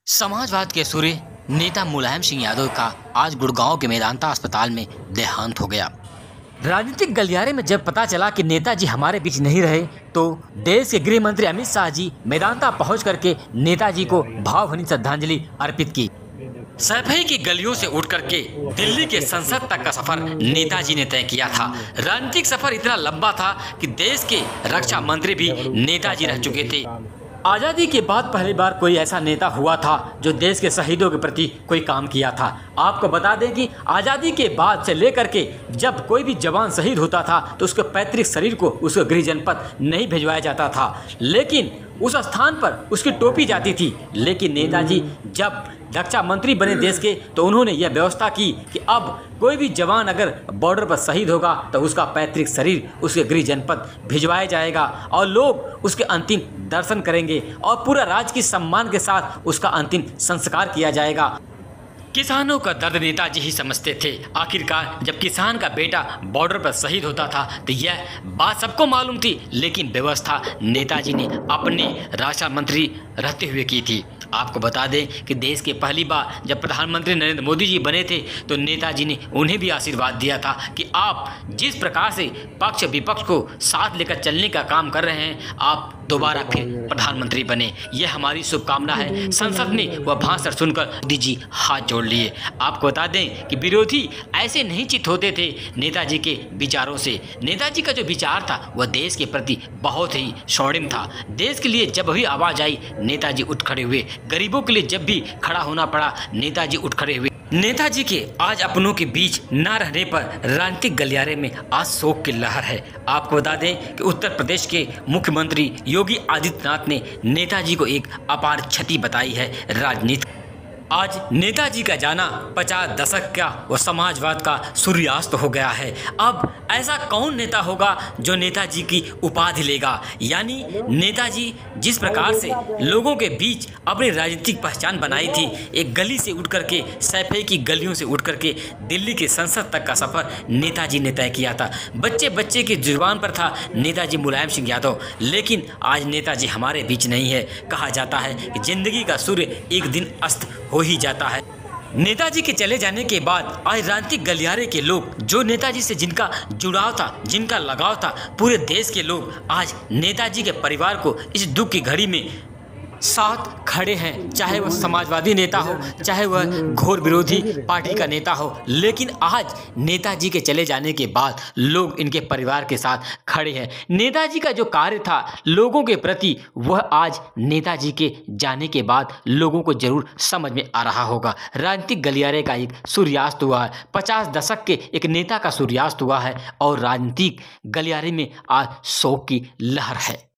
समाजवाद के सूर्य नेता मुलायम सिंह यादव का आज गुड़गांव के मेदांता अस्पताल में देहांत हो गया। राजनीतिक गलियारे में जब पता चला कि नेताजी हमारे बीच नहीं रहे तो देश के गृह मंत्री अमित शाह जी मेदांता पहुंच करके नेताजी को भावभीनी श्रद्धांजलि अर्पित की। सैफई की गलियों से उठ करके दिल्ली के संसद तक का सफर नेताजी ने तय किया था। राजनीतिक सफर इतना लंबा था कि देश के रक्षा मंत्री भी नेताजी रह चुके थे। आज़ादी के बाद पहली बार कोई ऐसा नेता हुआ था जो देश के शहीदों के प्रति कोई काम किया था। आपको बता दें कि आज़ादी के बाद से लेकर के जब कोई भी जवान शहीद होता था तो उसके पैतृक शरीर को उसके गृह जनपद नहीं भिजवाया जाता था, लेकिन उस स्थान पर उसकी टोपी जाती थी। लेकिन नेताजी जब रक्षा मंत्री बने देश के तो उन्होंने यह व्यवस्था की कि अब कोई भी जवान अगर बॉर्डर पर शहीद होगा तो उसका पैतृक शरीर उसके गृह जनपद भिजवाया जाएगा और लोग उसके अंतिम दर्शन करेंगे और पूरा राजकीय सम्मान के साथ उसका अंतिम संस्कार किया जाएगा। किसानों का दर्द नेताजी ही समझते थे। आखिरकार जब किसान का बेटा बॉर्डर पर शहीद होता था तो यह बात सबको मालूम थी, लेकिन व्यवस्था नेताजी ने अपने रक्षा मंत्री रहते हुए की थी। आपको बता दें कि देश के पहली बार जब प्रधानमंत्री नरेंद्र मोदी जी बने थे तो नेताजी ने उन्हें भी आशीर्वाद दिया था कि आप जिस प्रकार से पक्ष विपक्ष को साथ लेकर चलने का काम कर रहे हैं, आप दोबारा फिर प्रधानमंत्री बने, यह हमारी शुभकामना है। संसद में वह भाषण सुनकर मोदी जी हाथ जोड़ लिए। आपको बता दें कि विरोधी ऐसे नहीं चित होते थे नेताजी के विचारों से। नेताजी का जो विचार था वह देश के प्रति बहुत ही स्वर्णिम था। देश के लिए जब भी आवाज़ आई नेताजी उठ खड़े हुए, गरीबों के लिए जब भी खड़ा होना पड़ा नेताजी उठ खड़े हुए। नेताजी के आज अपनों के बीच न रहने पर राजनीतिक गलियारे में आज शोक की लहर है। आपको बता दें कि उत्तर प्रदेश के मुख्यमंत्री योगी आदित्यनाथ ने नेताजी को एक अपार क्षति बताई है राजनीति। आज नेताजी का जाना 50 दशक का व समाजवाद का सूर्यास्त हो गया है। अब ऐसा कौन नेता होगा जो नेताजी की उपाधि लेगा? यानी नेताजी जिस प्रकार से लोगों के बीच अपनी राजनीतिक पहचान बनाई थी, एक गली से उठ करके सैफई की गलियों से उठ करके दिल्ली के संसद तक का सफ़र नेताजी ने तय किया था। बच्चे बच्चे की जुबान पर था नेताजी मुलायम सिंह यादव, लेकिन आज नेताजी हमारे बीच नहीं है। कहा जाता है कि जिंदगी का सूर्य एक दिन अस्त हो ही जाता है। नेताजी के चले जाने के बाद आज राजनीतिक गलियारे के लोग, जो नेताजी से जिनका जुड़ाव था, जिनका लगाव था, पूरे देश के लोग आज नेताजी के परिवार को इस दुख की घड़ी में साथ खड़े हैं। चाहे वह समाजवादी नेता हो, चाहे वह घोर विरोधी पार्टी का नेता हो, लेकिन आज नेताजी के चले जाने के बाद लोग इनके परिवार के साथ खड़े हैं। नेताजी का जो कार्य था लोगों के प्रति, वह आज नेताजी के जाने के बाद लोगों को जरूर समझ में आ रहा होगा। राजनीतिक गलियारे का एक सूर्यास्त हुआ है, 50 दशक के एक नेता का सूर्यास्त हुआ है और राजनीतिक गलियारे में आज शोक की लहर है।